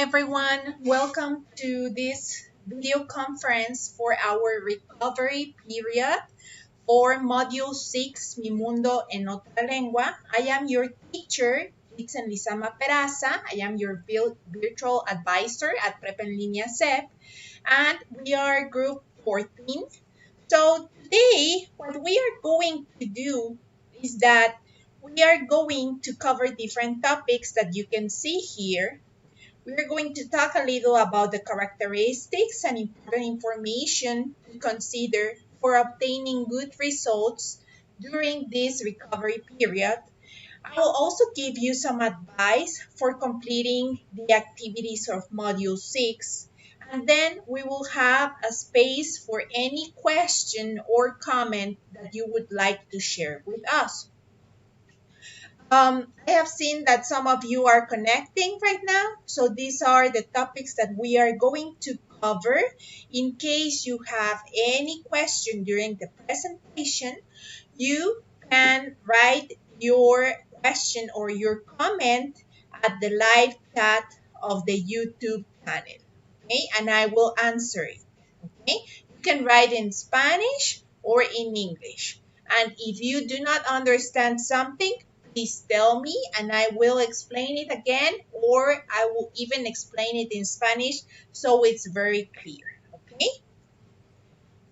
everyone, welcome to this video conference for our recovery period for Module 6, Mi Mundo en Otra Lengua. I am your teacher, Itzen Lizama Peraza. I am your virtual advisor at Prep en Línea CEP, and we are group 14. So today, what we are going to do is that we are going to cover different topics that you can see here. We're going to talk a little about the characteristics and important information to consider for obtaining good results during this recovery period. I will also give you some advice for completing the activities of Module 6, and then we will have a space for any question or comment that you would like to share with us. I have seen that some of you are connecting right now, so these are the topics that we are going to cover. In case you have any question during the presentation, you can write your question or your comment at the live chat of the YouTube channel, okay? And I will answer it, okay? You can write in Spanish or in English. And if you do not understand something, please tell me and I will explain it again, or I will even explain it in Spanish so it's very clear, ¿ok?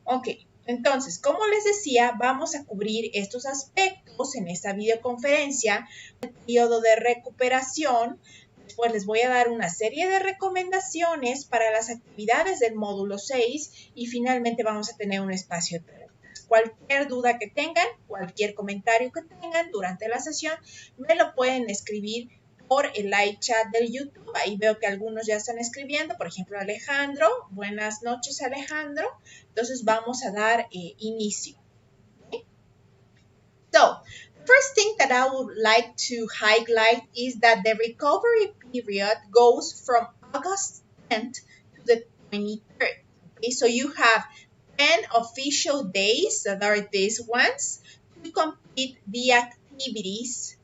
Ok, entonces, como les decía, vamos a cubrir estos aspectos en esta videoconferencia, el periodo de recuperación. Después les voy a dar una serie de recomendaciones para las actividades del módulo 6 y finalmente vamos a tener un espacio de preguntas. Cualquier duda que tengan, cualquier comentario que tengan durante la sesión, me lo pueden escribir por el live chat del YouTube. Ahí veo que algunos ya están escribiendo, por ejemplo, Alejandro. Buenas noches, Alejandro. Entonces, vamos a dar inicio. Okay? So, the first thing that I would like to highlight is that the recovery period goes from August 10th to the 23rd. Okay, so you have 10 official days, that are these ones, to complete the activities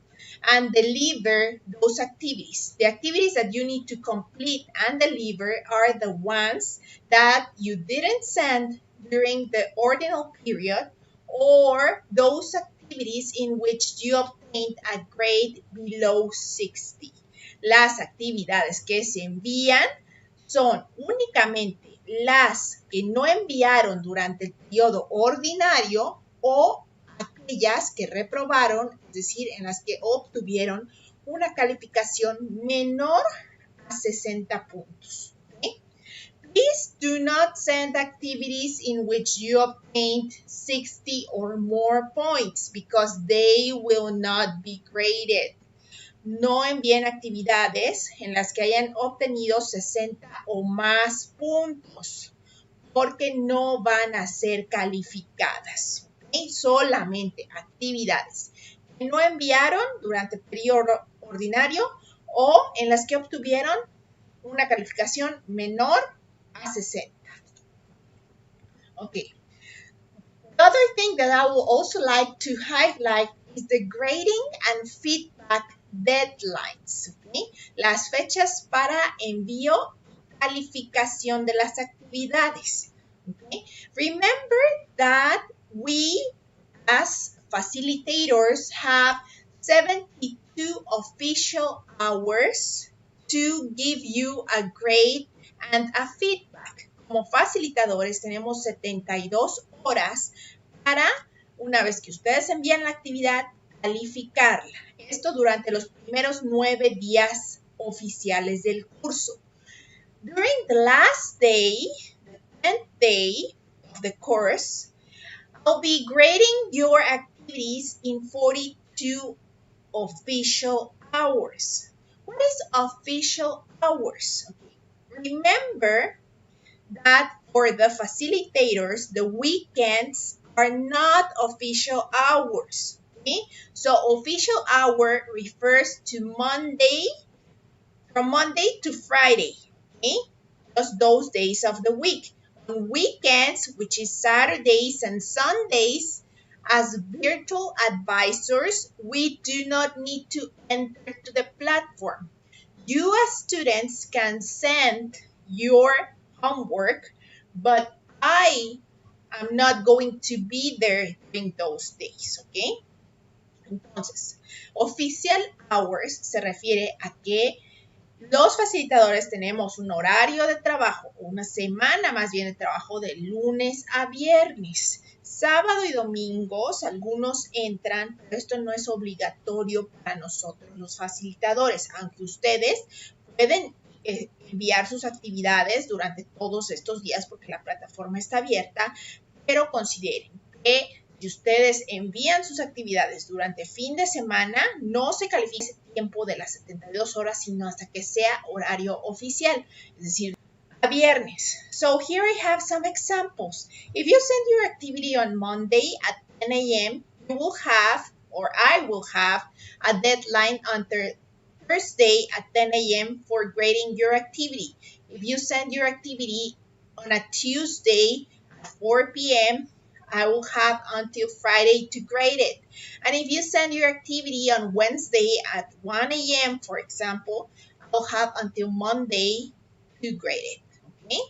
and deliver those activities. The activities that you need to complete and deliver are the ones that you didn't send during the ordinal period, or those activities in which you obtained a grade below 60. Las actividades que se envían son únicamente las que no enviaron durante el periodo ordinario o aquellas que reprobaron, es decir, en las que obtuvieron una calificación menor a 60 puntos. Okay? Please do not send activities in which you obtained 60 or more points because they will not be graded. No envíen actividades en las que hayan obtenido 60 o más puntos, porque no van a ser calificadas. ¿Okay? Solamente actividades que no enviaron durante el periodo ordinario o en las que obtuvieron una calificación menor a 60. Okay. The other thing that I would also like to highlight is the grading and feedback deadlines, okay? Las fechas para envío y calificación de las actividades. Okay? Remember that we, as facilitators, have 72 official hours to give you a grade and a feedback. Como facilitadores tenemos 72 horas para, una vez que ustedes envían la actividad, calificarla. Esto durante los primeros 9 días oficiales del curso. During the last day, the 10th day of the course, I'll be grading your activities in 42 official hours. What is official hours? Okay. Remember that for the facilitators, the weekends are not official hours. Okay? So official hour refers to Monday, from Monday to Friday, okay? Just those days of the week. On weekends, which is Saturdays and Sundays, as virtual advisors, we do not need to enter to the platform. You as students can send your homework, but I am not going to be there during those days, ¿ok? Entonces, official hours se refiere a que los facilitadores tenemos un horario de trabajo, una semana más bien de trabajo de lunes a viernes. Sábado y domingos algunos entran, pero esto no es obligatorio para nosotros los facilitadores, aunque ustedes pueden enviar sus actividades durante todos estos días porque la plataforma está abierta, pero consideren que si ustedes envían sus actividades durante fin de semana, no se califica ese tiempo de las 72 horas, sino hasta que sea horario oficial, es decir, a viernes. So here I have some examples. If you send your activity on Monday at 10 a.m., you will have, or I will have, a deadline until Thursday at 10 a.m. for grading your activity. If you send your activity on a Tuesday at 4 p.m., I will have until Friday to grade it. And if you send your activity on Wednesday at 1 a.m., for example, I'll have until Monday to grade it. Okay?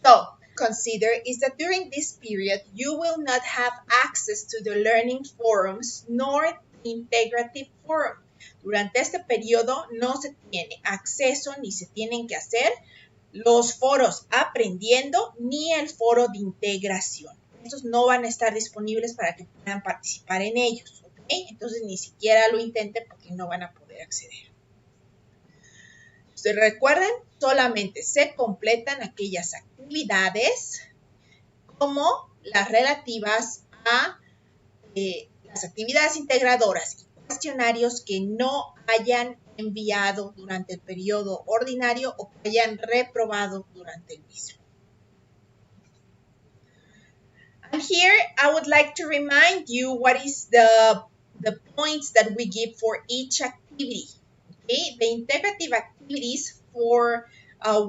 So, consider is that during this period, you will not have access to the learning forums nor the integrative forum. Durante este periodo no se tiene acceso ni se tienen que hacer los foros aprendiendo ni el foro de integración. Estos no van a estar disponibles para que puedan participar en ellos, ¿ok? Entonces ni siquiera lo intenten porque no van a poder acceder. Entonces recuerden, solamente se completan aquellas actividades como las relativas a las actividades integradoras y cuestionarios que no hayan enviado durante el periodo ordinario o que hayan reprobado durante el mismo. And here I would like to remind you what is the points that we give for each activity. Okay? The integrative activities for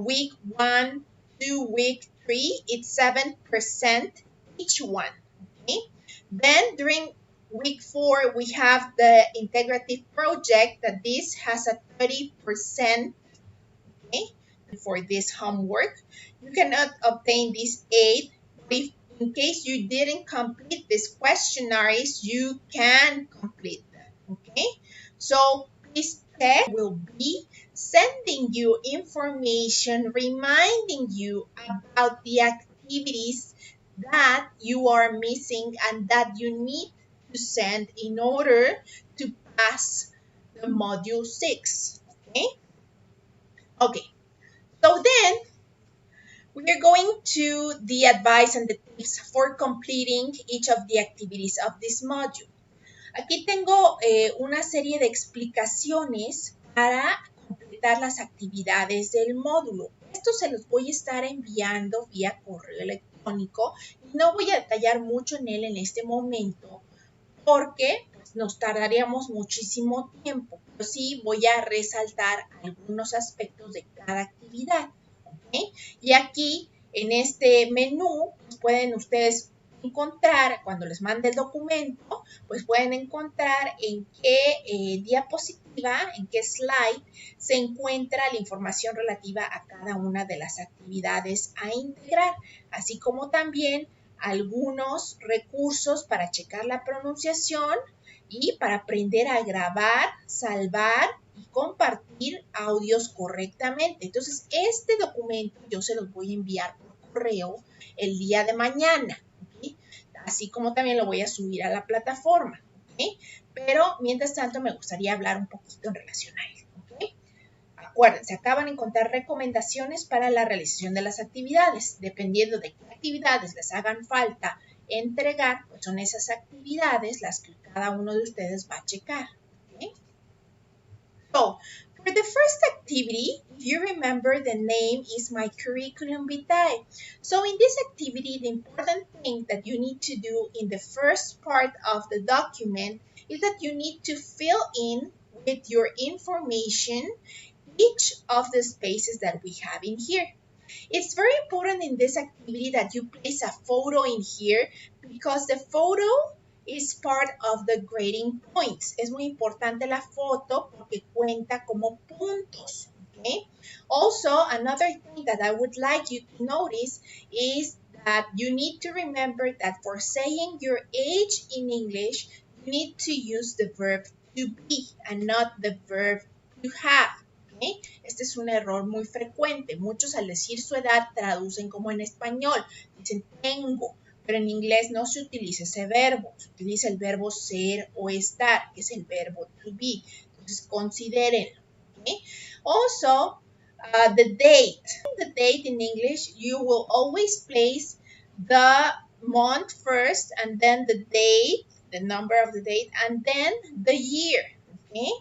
week 1 to week 3, it's 7% each one. Okay? Then during week 4, we have the integrative project that this has a 30%, okay, for this homework. You cannot obtain this aid. If in case you didn't complete these questionnaires, you can complete them, okay? So please check. Will be sending you information reminding you about the activities that you are missing and that you need to send in order to pass the module 6, okay? Okay, so then we are going to the advice and the tips for completing each of the activities of this module. Aquí tengo una serie de explicaciones para completar las actividades del módulo. Esto se los voy a estar enviando vía correo electrónico. No voy a detallar mucho en él en este momento porque pues, nos tardaríamos muchísimo tiempo. Pero sí voy a resaltar algunos aspectos de cada actividad. ¿Okay? Y aquí en este menú pues, pueden ustedes encontrar, cuando les mande el documento, pues pueden encontrar en qué diapositiva, en qué slide se encuentra la información relativa a cada una de las actividades a integrar, así como también algunos recursos para checar la pronunciación y para aprender a grabar, salvar y compartir audios correctamente. Entonces, este documento yo se los voy a enviar por correo el día de mañana. Así como también lo voy a subir a la plataforma, ¿okay? Pero mientras tanto me gustaría hablar un poquito en relación a él, ¿okay? Acuérdense, acá van a encontrar recomendaciones para la realización de las actividades. Dependiendo de qué actividades les hagan falta entregar, pues son esas actividades las que cada uno de ustedes va a checar, ¿okay? So, for the first activity, if you remember, the name is My Curriculum Vitae. So in this activity, the important thing that you need to do in the first part of the document is that you need to fill in with your information each of the spaces that we have in here. It's very important in this activity that you place a photo in here because the photo is part of the grading points. Es muy importante la foto porque cuenta como puntos. Okay? Also, another thing that I would like you to notice is that you need to remember that for saying your age in English, you need to use the verb to be and not the verb to have. Okay? Este es un error muy frecuente. Muchos al decir su edad traducen como en español. Dicen tengo, pero en inglés no se utiliza ese verbo. Se utiliza el verbo ser o estar, que es el verbo to be. Entonces, considérenlo. Okay? Also, the date. The date in English, you will always place the month first and then the date, the number of the date, and then the year. Okay?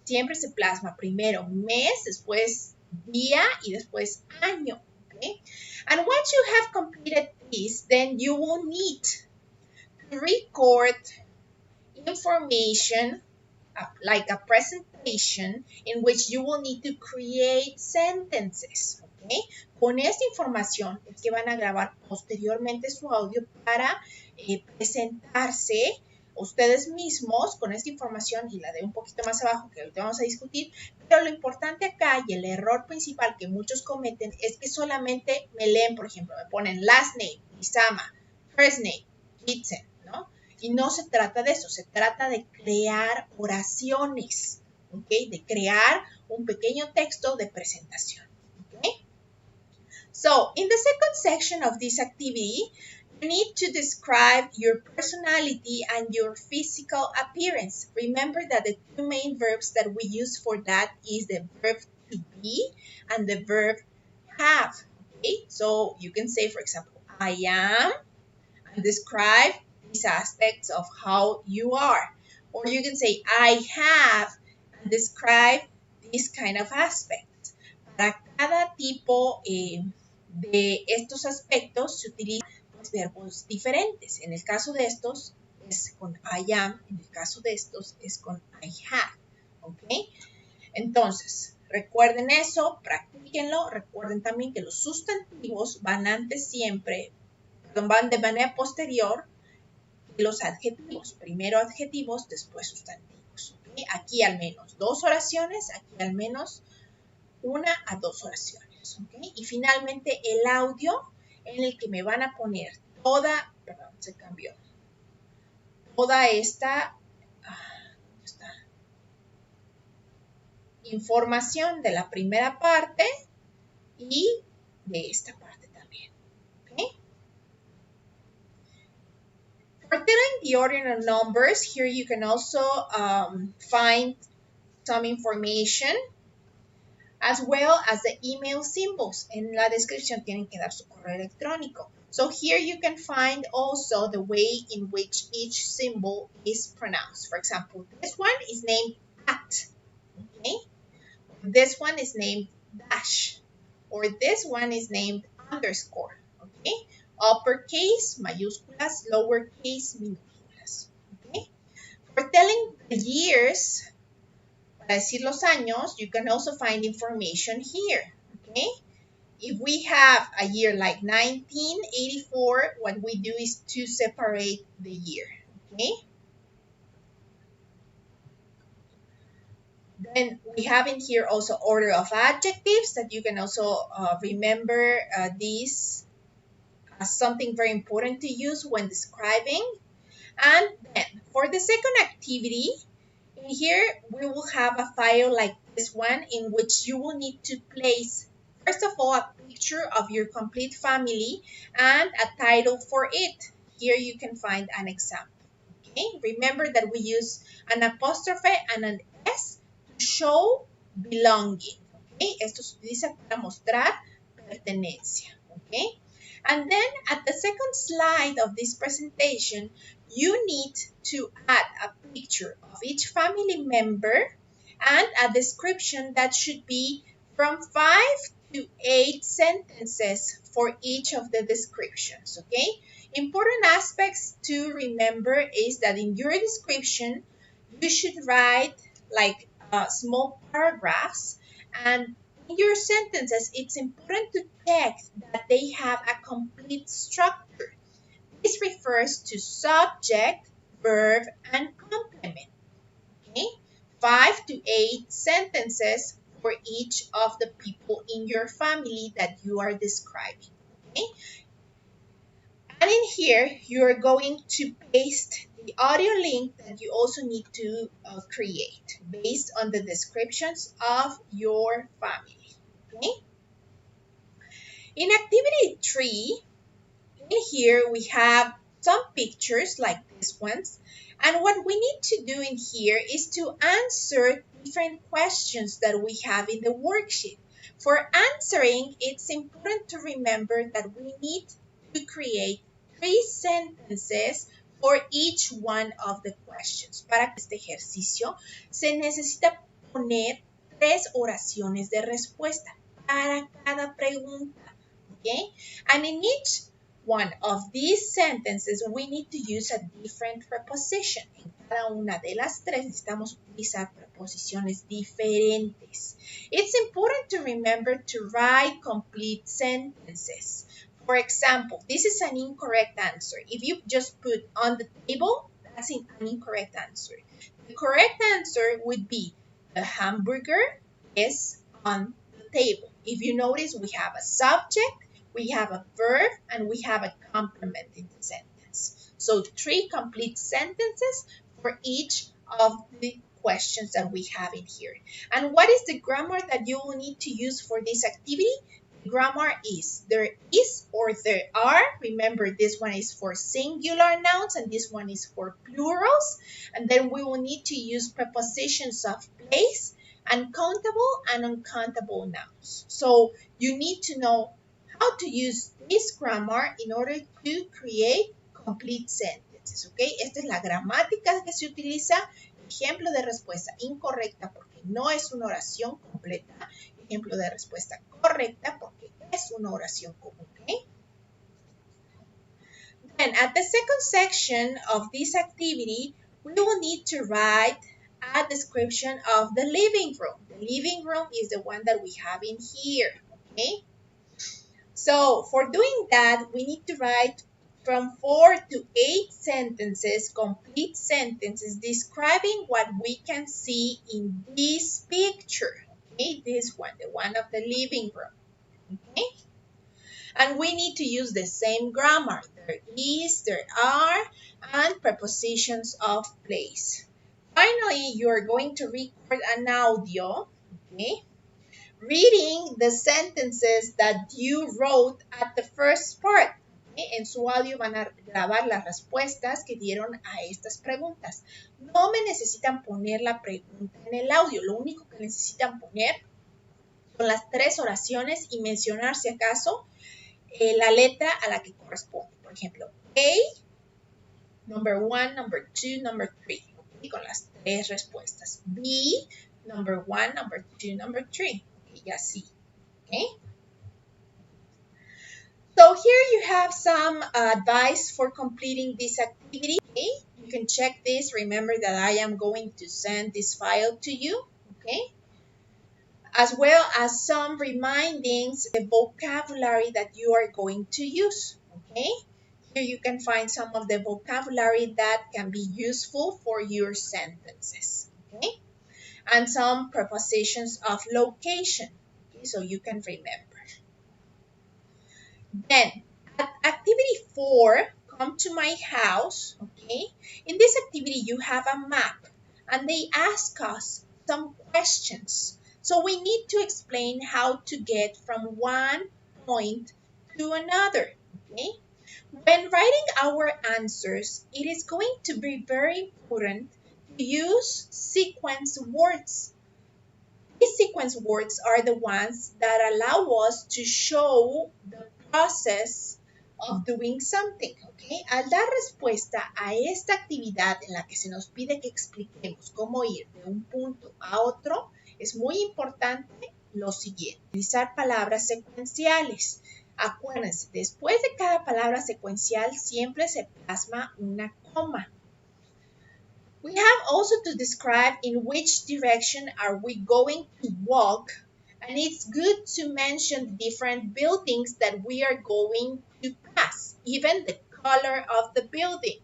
Siempre se plasma primero mes, después día y después año. Okay? And once you have completed this, then you will need to record information like a presentation in which you will need to create sentences. Okay? Con esta información es que van a grabar posteriormente su audio para presentarse ustedes mismos con esta información, y la de un poquito más abajo que ahorita vamos a discutir, pero lo importante acá y el error principal que muchos cometen es que solamente me leen, por ejemplo, me ponen last name, Isama, first name, Kitsen, ¿no? Y no se trata de eso, se trata de crear oraciones, ¿ok? De crear un pequeño texto de presentación, ¿ok? So, in the second section of this activity, you need to describe your personality and your physical appearance. Remember that the two main verbs that we use for that is the verb to be and the verb have. Okay? So you can say, for example, I am, and describe these aspects of how you are. Or you can say, I have, and describe this kind of aspects. Para cada tipo de estos aspectos se utiliza verbos diferentes. En el caso de estos es con I am, en el caso de estos es con I have. ¿Ok? Entonces, recuerden eso, practíquenlo. Recuerden también que los sustantivos van antes siempre, van de manera posterior que los adjetivos. Primero adjetivos, después sustantivos. ¿Ok? Aquí al menos 2 oraciones, aquí al menos 1 a 2 oraciones. ¿Ok? Y finalmente el audio en el que me van a poner toda, perdón, se cambió, toda esta información de la primera parte y de esta parte también. ¿Okay? For telling the ordinal numbers, here you can also find some information as well as the email symbols. En la descripción tienen que dar su correo electrónico. So here you can find also the way in which each symbol is pronounced. For example, this one is named at, okay? This one is named dash, or this one is named underscore, okay? Uppercase, mayúsculas, lowercase, minúsculas, okay? For telling the years, para decir los años, you can also find information here, okay? If we have a year like 1984, what we do is to separate the year, okay? Then we have in here also order of adjectives that you can also remember these as something very important to use when describing. And then for the second activity, in here we will have a file like this one in which you will need to place, first of all, a picture of your complete family and a title for it. Here you can find an example. Okay? Remember that we use an apostrophe and an S to show belonging. Okay? Esto se utiliza para mostrar pertenencia. Okay? And then at the second slide of this presentation, you need to add a picture of each family member and a description that should be from 5 to 8 sentences for each of the descriptions, okay? Important aspects to remember is that in your description, you should write like small paragraphs, and in your sentences, it's important to check that they have a complete structure. This refers to subject, verb, and complement. Okay? 5 to 8 sentences for each of the people in your family that you are describing. Okay? And in here, you're going to paste the audio link that you also need to create based on the descriptions of your family. Okay? In activity 3, in here we have some pictures like these ones. And what we need to do in here is to answer different questions that we have in the worksheet. For answering, it's important to remember that we need to create 3 sentences for each one of the questions. Para este ejercicio se necesita poner 3 oraciones de respuesta para cada pregunta. Okay? And in each one of these sentences, we need to use a different preposition. En cada una de las 3 necesitamos utilizar preposiciones diferentes. It's important to remember to write complete sentences. For example, this is an incorrect answer. If you just put on the table, that's an incorrect answer. The correct answer would be the hamburger is on the table. If you notice, we have a subject, we have a verb, and we have a complement in the sentence. So 3 complete sentences for each of the questions that we have in here. And what is the grammar that you will need to use for this activity? The grammar is there is or there are. Remember, this one is for singular nouns and this one is for plurals. And then we will need to use prepositions of place and countable and uncountable nouns. So you need to know how to use this grammar in order to create complete sentences, ¿ok? Esta es la gramática que se utiliza. Ejemplo de respuesta incorrecta porque no es una oración completa. Ejemplo de respuesta correcta porque es una oración común, ¿ok? Then at the second section of this activity, we will need to write a description of the living room. The living room is the one that we have in here, okay? So for doing that, we need to write from 4 to 8 sentences, complete sentences, describing what we can see in this picture. Okay, this one, the one of the living room. Okay, and we need to use the same grammar. There is, there are, and prepositions of place. Finally, you're going to record an audio, okay, reading the sentences that you wrote at the first part. ¿Okay? En su audio van a grabar las respuestas que dieron a estas preguntas. No me necesitan poner la pregunta en el audio. Lo único que necesitan poner son las 3 oraciones y mencionar, si acaso, la letra a la que corresponde. Por ejemplo, A, number 1, number 2, number 3. ¿Okay? Con las 3 respuestas. B, number 1, number 2, number 3. Y así, okay? So here you have some advice for completing this activity, okay? You can check this. Remember that I am going to send this file to you, okay? As well as some remindings, the vocabulary that you are going to use, okay? Here you can find some of the vocabulary that can be useful for your sentences, okay? And some prepositions of location, okay, so you can remember. Then, at activity 4, come to my house, okay? In this activity, you have a map, and they ask us some questions. So we need to explain how to get from one point to another, okay? When writing our answers, it is going to be very important to use sequence words. These sequence words are the ones that allow us to show the process of doing something, okay? Al dar respuesta a esta actividad en la que se nos pide que expliquemos cómo ir de un punto a otro, es muy importante lo siguiente: utilizar palabras secuenciales. Acuérdense, después de cada palabra secuencial siempre se plasma una coma. We have also to describe in which direction are we going to walk, and it's good to mention different buildings that we are going to pass, even the color of the building.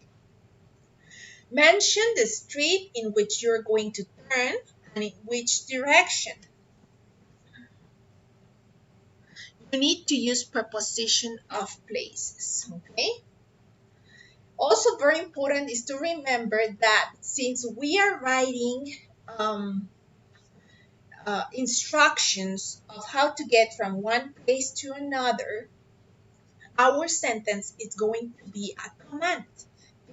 Mention the street in which you're going to turn and in which direction. You need to use preposition of places, okay? Also very important is to remember that since we are writing instructions of how to get from one place to another, our sentence is going to be a command.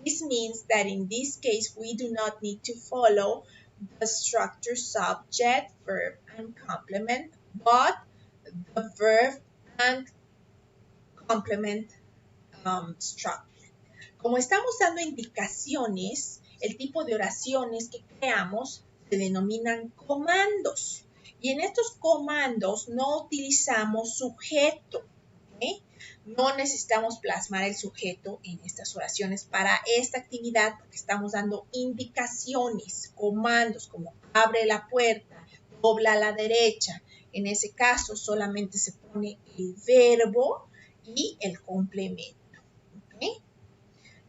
This means that in this case, we do not need to follow the structure subject, verb, and complement, but the verb and complement structure. Como estamos dando indicaciones, el tipo de oraciones que creamos se denominan comandos. Y en estos comandos no utilizamos sujeto. ¿Okay? No necesitamos plasmar el sujeto en estas oraciones para esta actividad porque estamos dando indicaciones, comandos como abre la puerta, dobla a la derecha. En ese caso solamente se pone el verbo y el complemento. ¿Okay?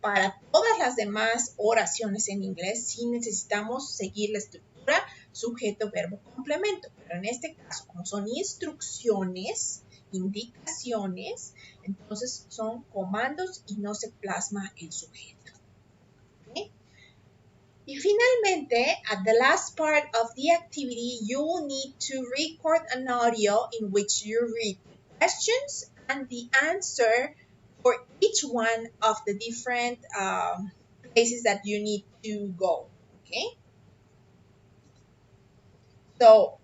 Para todas las demás oraciones en inglés sí necesitamos seguir la estructura sujeto, verbo, complemento. Pero en este caso, como son instrucciones, indicaciones, entonces son comandos y no se plasma el sujeto. ¿Okay? Y finalmente, at the last part of the activity, you will need to record an audio in which you read the questions and the answer for each one of the different places that you need to go, okay? So,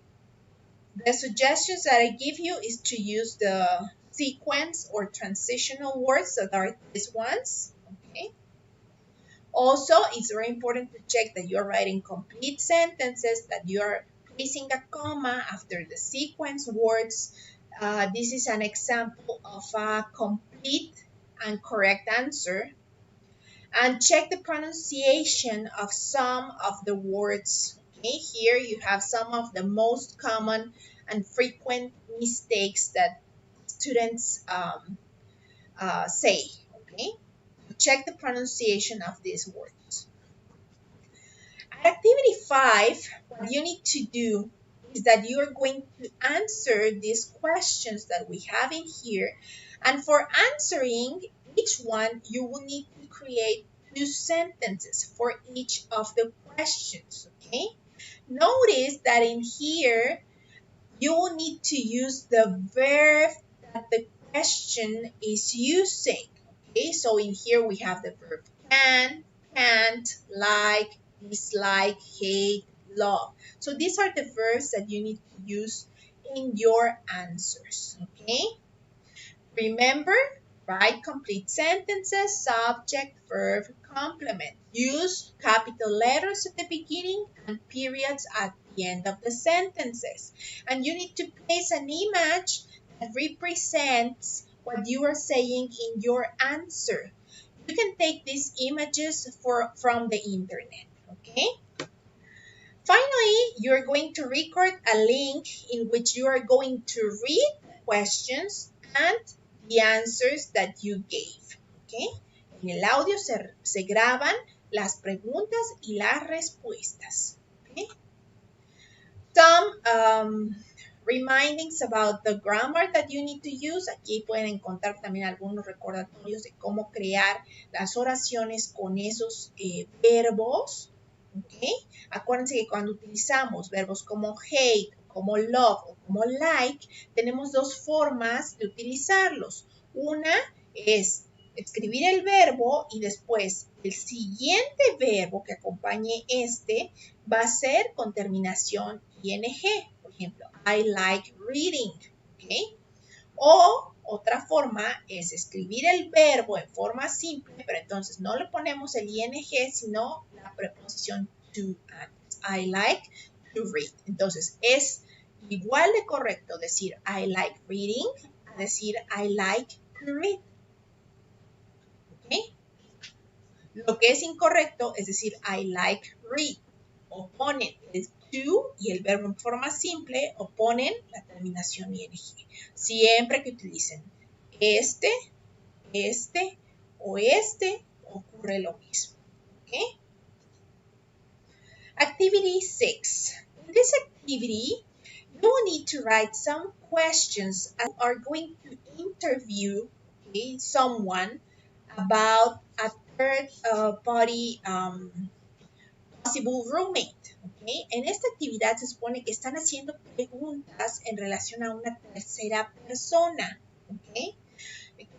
the suggestions that I give you is to use the sequence or transitional words that are these ones, okay? Also, it's very important to check that you're writing complete sentences, that you're placing a comma after the sequence words. This is an example of a complete and correct answer. And check the pronunciation of some of the words. Okay, here you have some of the most common and frequent mistakes that students say. Okay, check the pronunciation of these words. At activity 5, what you need to do is that you are going to answer these questions that we have in here. And for answering each one, you will need to create 2 sentences for each of the questions, okay? Notice that in here, you will need to use the verb that the question is using, okay? So in here, we have the verb can, can't, like, dislike, hate, love. So these are the verbs that you need to use in your answers, okay? Remember, write complete sentences, subject, verb, complement. Use capital letters at the beginning and periods at the end of the sentences. And you need to place an image that represents what you are saying in your answer. You can take these images from the internet, okay? Finally, you're going to record a link in which you are going to read the questions and the answers that you gave, okay? En el audio se graban las preguntas y las respuestas, okay? Some remindings about the grammar that you need to use. Aquí pueden encontrar también algunos recordatorios de cómo crear las oraciones con esos verbos, okay? Acuérdense que cuando utilizamos verbos como hate, como love o como like, tenemos 2 formas de utilizarlos. Una es escribir el verbo y después el siguiente verbo que acompañe este va a ser con terminación ing. Por ejemplo, I like reading, ¿ok? O otra forma es escribir el verbo en forma simple, pero entonces no le ponemos el ing, sino la preposición to antes. I like to read. Entonces, es igual de correcto decir I like reading a decir I like to read. ¿Ok? Lo que es incorrecto es decir I like read. O ponen el to y el verbo en forma simple o ponen la terminación ing. Siempre que utilicen este o este, ocurre lo mismo. ¿Ok? Activity 6. In this activity, you will need to write some questions as you are going to interview someone about a third party possible roommate. ¿Okay? En esta actividad se supone que están haciendo preguntas en relación a una tercera persona, ¿okay?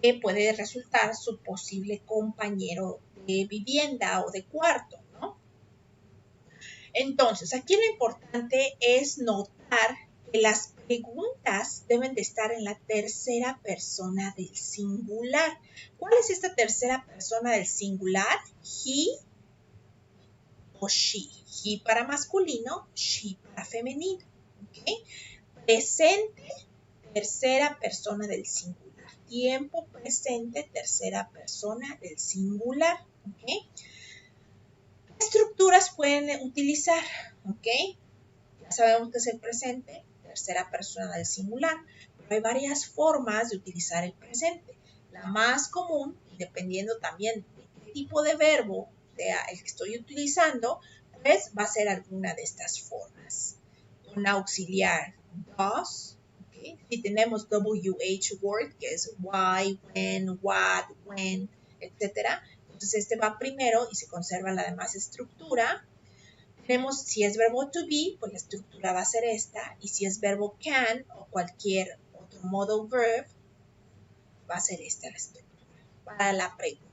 Que puede resultar su posible compañero de vivienda o de cuarto, ¿no? Entonces, aquí lo importante es notar que las preguntas deben de estar en la tercera persona del singular. ¿Cuál es esta tercera persona del singular? He o she. He para masculino, she para femenino. ¿Okay? Presente, tercera persona del singular. Tiempo presente, tercera persona del singular. ¿Okay? ¿Qué estructuras pueden utilizar? ¿Okay? Ya sabemos que es el presente, tercera persona del singular, pero hay varias formas de utilizar el presente. La más común, y dependiendo también de qué tipo de verbo sea el que estoy utilizando, pues va a ser alguna de estas formas. Un auxiliar does, ¿okay? Si tenemos WH word, que es why, when, what, when, etc. Entonces este va primero y se conserva la demás estructura. Tenemos, si es verbo to be, pues la estructura va a ser esta. Y si es verbo can o cualquier otro modal verb, va a ser esta la estructura para la pregunta.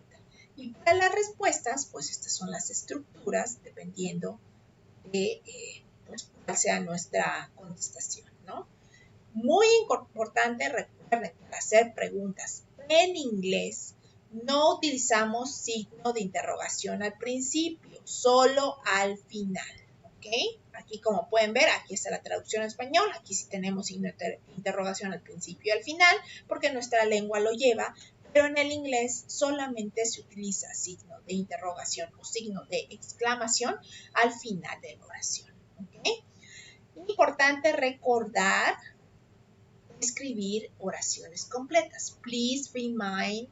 Y para las respuestas, pues estas son las estructuras dependiendo de pues, cuál sea nuestra contestación, ¿no? Muy importante, recuerden, para hacer preguntas en inglés, no utilizamos signo de interrogación al principio, solo al final, ¿ok? Aquí como pueden ver, aquí está la traducción en español, aquí sí tenemos signo de interrogación al principio y al final, porque nuestra lengua lo lleva, pero en el inglés solamente se utiliza signo de interrogación o signo de exclamación al final de la oración, ¿ok? Importante recordar escribir oraciones completas. Please remind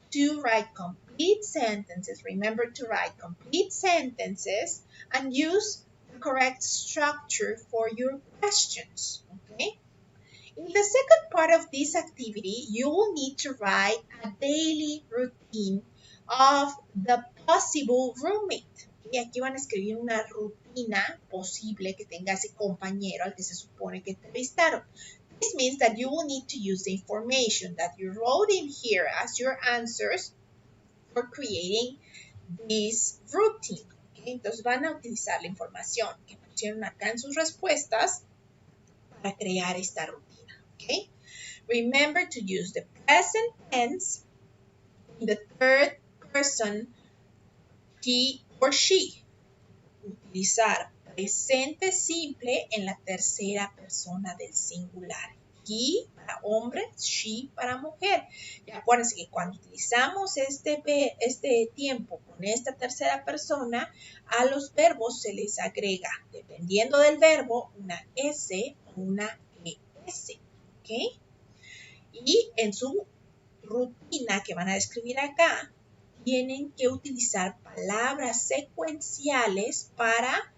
to write complete sentences. Remember to write complete sentences and use the correct structure for your questions. Okay? In the second part of this activity, you will need to write a daily routine of the possible roommate. Y aquí van a escribir una rutina posible que tenga ese compañero al que se supone que entrevistaron. This means that you will need to use the information that you wrote in here as your answers for creating this routine. ¿Okay? Entonces van a utilizar la información que pusieron acá en sus respuestas para crear esta rutina. ¿Okay? Remember to use the present tense in the third person, he or she. Utilizar presente simple en la tercera persona del singular. He para hombre, she para mujer. Y acuérdense que cuando utilizamos este tiempo con esta tercera persona, a los verbos se les agrega, dependiendo del verbo, una S o una ES. ¿Okay? Y en su rutina que van a describir acá, tienen que utilizar palabras secuenciales para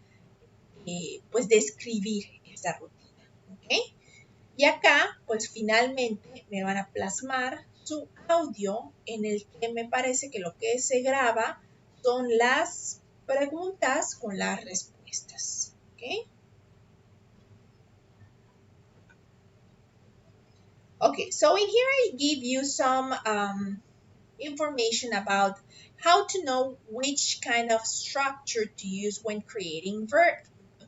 pues describir esta rutina. ¿Okay? Y acá pues finalmente me van a plasmar su audio en el que me parece que lo que se graba son las preguntas con las respuestas. ¿Okay? Okay, so in here I give you some information about how to know which kind of structure to use when creating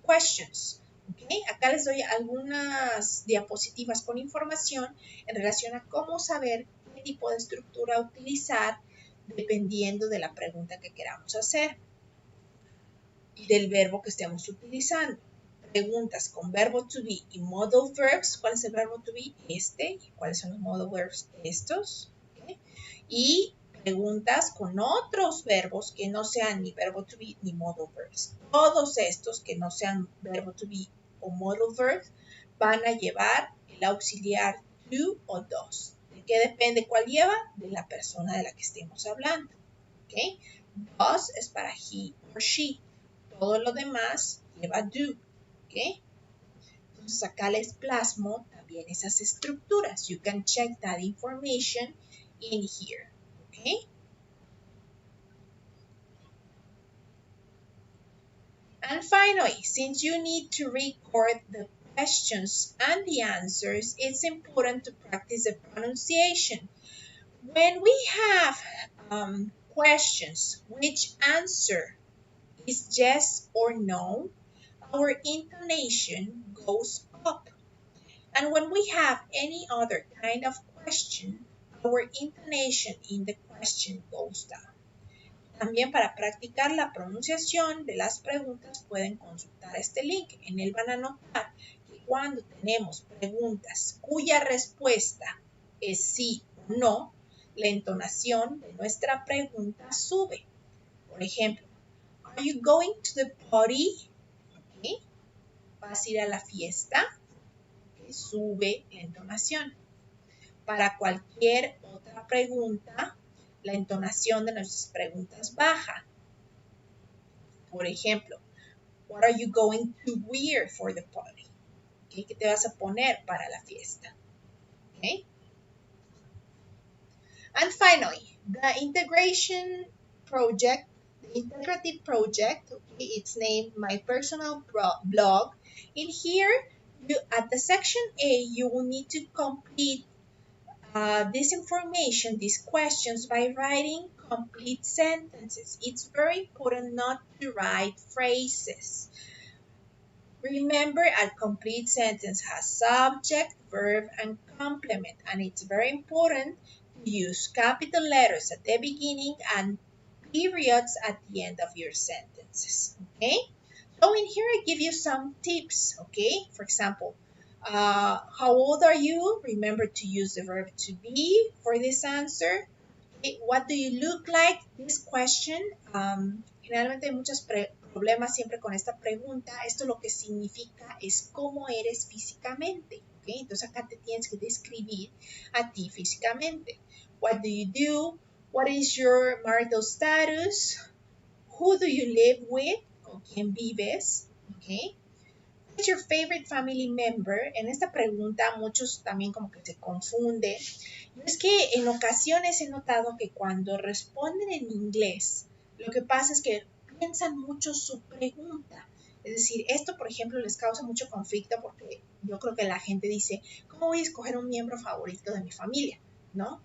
questions. ¿Okay? Acá les doy algunas diapositivas con información en relación a cómo saber qué tipo de estructura utilizar dependiendo de la pregunta que queramos hacer y del verbo que estemos utilizando. Preguntas con verbo to be y modal verbs. ¿Cuál es el verbo to be? Este. ¿Y cuáles son los modal verbs? Estos. ¿Okay? Y preguntas con otros verbos que no sean ni verbo to be ni modal verbs. Todos estos que no sean verbo to be o modal verbs van a llevar el auxiliar to o does. ¿De qué depende cuál lleva? De la persona de la que estemos hablando. ¿Okay? Does es para he or she. todo lo demás lleva do, ¿ok? Entonces acá les plasmo también esas estructuras. You can check that information in here, ¿ok? And finally, since you need to record the questions and the answers, it's important to practice the pronunciation. When we have questions which answer is yes or no, our intonation goes up. And when we have any other kind of question, our intonation in the question goes down. También para practicar la pronunciación de las preguntas pueden consultar este link. En él van a notar que cuando tenemos preguntas cuya respuesta es sí o no, la entonación de nuestra pregunta sube. Por ejemplo, are you going to the party? ¿Okay? ¿Vas a ir a la fiesta? ¿Okay? Sube la entonación. Para cualquier otra pregunta, la entonación de nuestras preguntas baja. Por ejemplo, what are you going to wear for the party? ¿Okay? ¿Qué te vas a poner para la fiesta? Okay? And finally, the integration project, the integrative project, okay, it's named My Personal Blog. In here, at the section A, you will need to complete this information, these questions, by writing complete sentences. It's very important not to write phrases. Remember, a complete sentence has subject, verb, and complement, and it's very important to use capital letters at the beginning and periods at the end of your sentences, okay? So in here, I give you some tips, okay? For example, how old are you? Remember to use the verb to be for this answer. Okay, what do you look like? This question, generalmente hay muchos problemas siempre con esta pregunta. Esto lo que significa es cómo eres físicamente. Okay? Entonces acá te tienes que describir a ti físicamente. What do you do? What is your marital status? Who do you live with? ¿Con quién vives? Okay. Who is your favorite family member? En esta pregunta muchos también como que se confunden. Y es que en ocasiones he notado que cuando responden en inglés, lo que pasa es que piensan mucho su pregunta. Es decir, esto, por ejemplo, les causa mucho conflicto porque yo creo que la gente dice, ¿cómo voy a escoger un miembro favorito de mi familia? ¿No?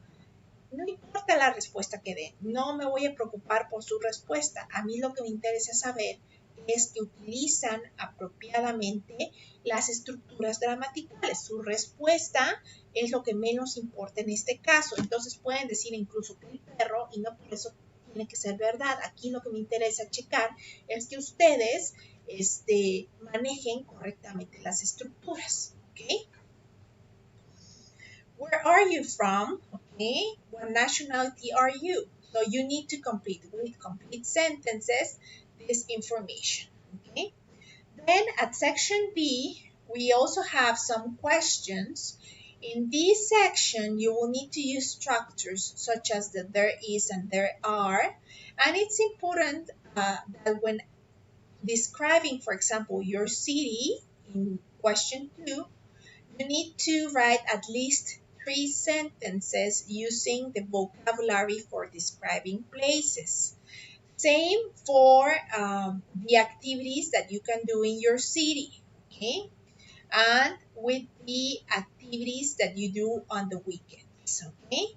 No importa la respuesta que den, no me voy a preocupar por su respuesta. A mí lo que me interesa saber es que utilizan apropiadamente las estructuras gramaticales. Su respuesta es lo que menos importa en este caso. Entonces pueden decir incluso que el perro, y no por eso tiene que ser verdad. Aquí lo que me interesa checar es que ustedes manejen correctamente las estructuras. ¿Okay? Where are you from? Okay. What nationality are you? So you need to complete with complete sentences this information. Okay. Then at section B, we also have some questions. In this section, you will need to use structures such as the there is and there are. And it's important that when describing, for example, your city in question 2, you need to write at least 3 sentences using the vocabulary for describing places. Same for the activities that you can do in your city, okay? And with the activities that you do on the weekends, okay?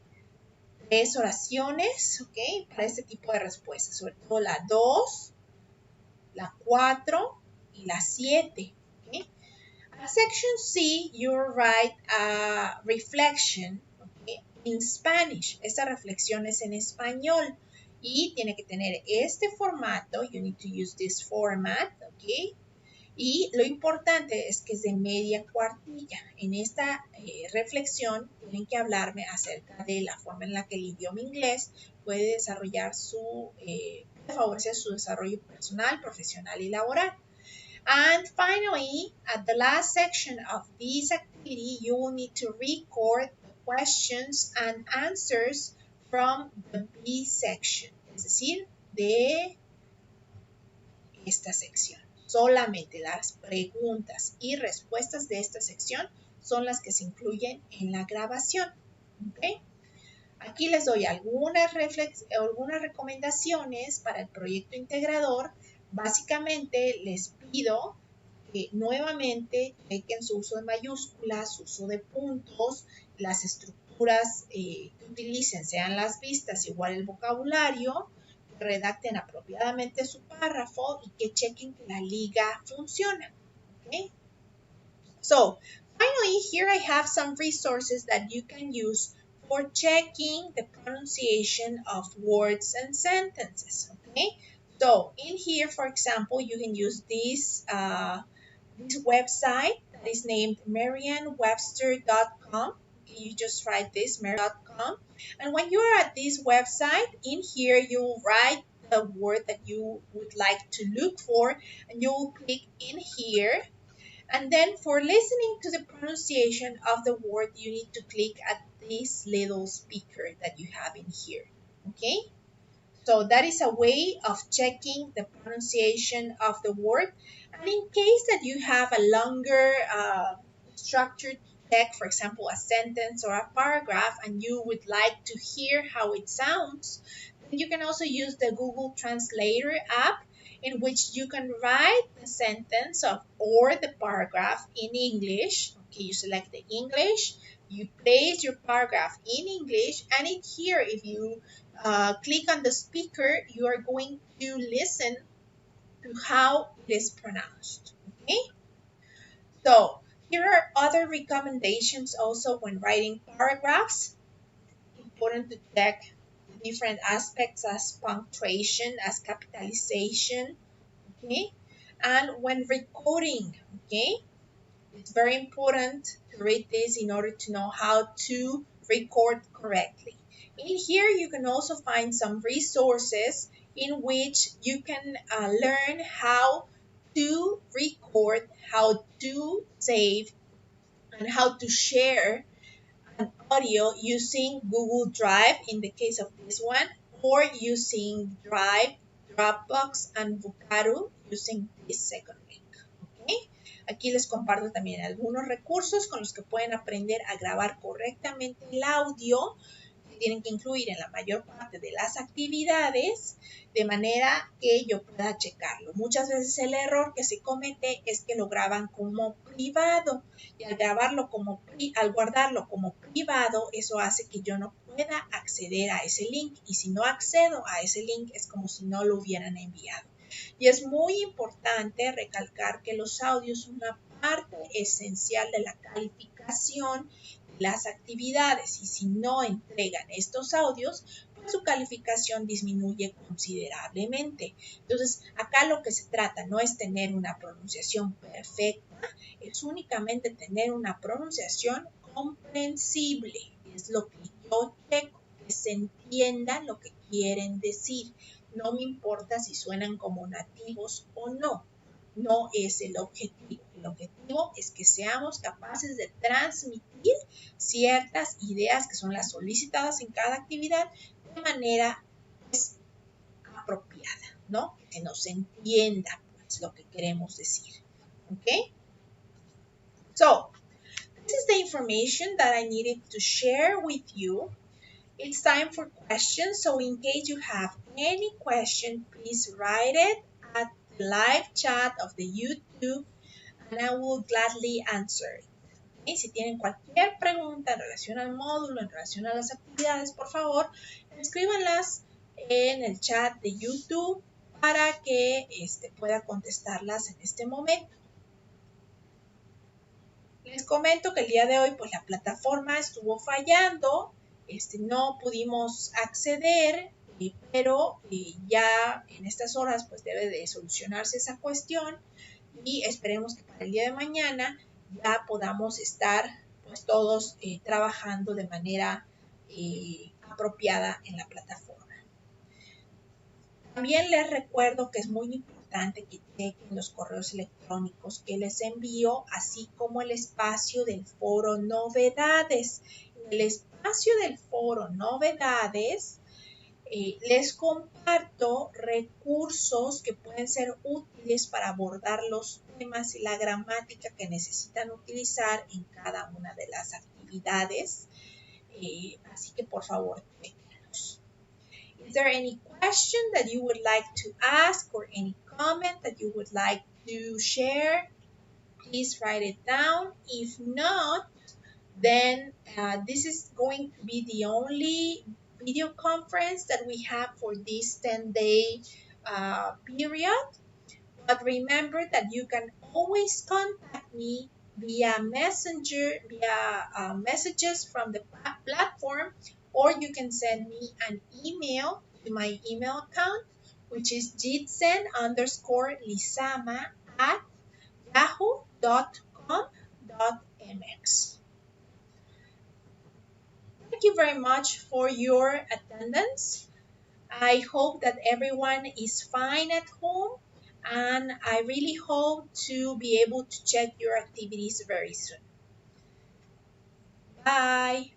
3 oraciones, okay, para este tipo de respuestas, sobre todo la 2, la 4 y la 7, okay? At section C, you write a reflection, okay, in Spanish. Esta reflexión es en español y tiene que tener este formato. You need to use this format, okay. Y lo importante es que es de media cuartilla. En esta reflexión tienen que hablarme acerca de la forma en la que el idioma inglés puede desarrollar puede favorecer su desarrollo personal, profesional y laboral. And finally, at the last section of this activity, you will need to record the questions and answers from the B section, es decir, de esta sección. Solamente las preguntas y respuestas de esta sección son las que se incluyen en la grabación. ¿Okay? Aquí les doy algunas recomendaciones para el proyecto integrador. Básicamente les pido que nuevamente chequen su uso de mayúsculas, su uso de puntos, las estructuras que utilicen, sean las vistas, igual el vocabulario, que redacten apropiadamente su párrafo y que chequen que la liga funciona. Okay? So, finally, here I have some resources that you can use for checking the pronunciation of words and sentences. Okay? So, in here, for example, you can use this website that is named merriam-webster.com. You just write this, merriam.com. And when you are at this website, in here you will write the word that you would like to look for, and you will click in here. And then for listening to the pronunciation of the word, you need to click at this little speaker that you have in here. Okay? So that is a way of checking the pronunciation of the word. And in case that you have a longer structured check, for example, a sentence or a paragraph, and you would like to hear how it sounds, then you can also use the Google Translator App, in which you can write the sentence or the paragraph in English. Okay, you select the English, you place your paragraph in English, and in here, if you click on the speaker, you are going to listen to how it is pronounced. Okay? So, here are other recommendations also when writing paragraphs. Important to check different aspects as punctuation, as capitalization, okay? And when recording, okay? It's very important to read this in order to know how to record correctly. In here, you can also find some resources in which you can learn how to record, how to save, and how to share an audio using Google Drive in the case of this one, or using Drive, Dropbox, and Vukaru using this second link. Okay? Aquí les comparto también algunos recursos con los que pueden aprender a grabar correctamente el audio que tienen que incluir en la mayor parte de las actividades, de manera que yo pueda checarlo. Muchas veces el error que se comete es que lo graban como privado, y al guardarlo como privado, eso hace que yo no pueda acceder a ese link, y si no accedo a ese link es como si no lo hubieran enviado. Y es muy importante recalcar que los audios son una parte esencial de la calificación de las actividades, y si no entregan estos audios, pues su calificación disminuye considerablemente. Entonces, acá lo que se trata no es tener una pronunciación perfecta, es únicamente tener una pronunciación comprensible. Es lo que yo checo, que se entienda lo que quieren decir. No me importa si suenan como nativos o no. No es el objetivo. El objetivo es que seamos capaces de transmitir ciertas ideas que son las solicitadas en cada actividad de manera pues, apropiada, ¿no? Que nos entienda pues, lo que queremos decir. ¿Ok? So, this is the information that I needed to share with you. It's time for questions, so in case you have any question, please write it at the live chat of the YouTube, and I will gladly answer it. ¿Okay? Si tienen cualquier pregunta en relación al módulo, en relación a las actividades, por favor, escríbanlas en el chat de YouTube para que pueda contestarlas en este momento. Les comento que el día de hoy, pues la plataforma estuvo fallando. No pudimos acceder, pero ya en estas horas pues debe de solucionarse esa cuestión, y esperemos que para el día de mañana ya podamos estar pues todos trabajando de manera apropiada en la plataforma. También les recuerdo que es muy importante que chequen los correos electrónicos que les envío, así como el espacio del foro novedades. En el espacio del foro novedades les comparto recursos que pueden ser útiles para abordar los temas y la gramática que necesitan utilizar en cada una de las actividades. Así que por favor, chequenlos. Is there any question that you would like to ask or any comment that you would like to share? Please write it down. If not, then this is going to be the only video conference that we have for this 10-day period. But remember that you can always contact me via messenger, via messages from the platform, or you can send me an email to my email account, which is jitsen_lisama@yahoo.com.mx. Thank you very much for your attendance. I hope that everyone is fine at home, and I really hope to be able to check your activities very soon. Bye.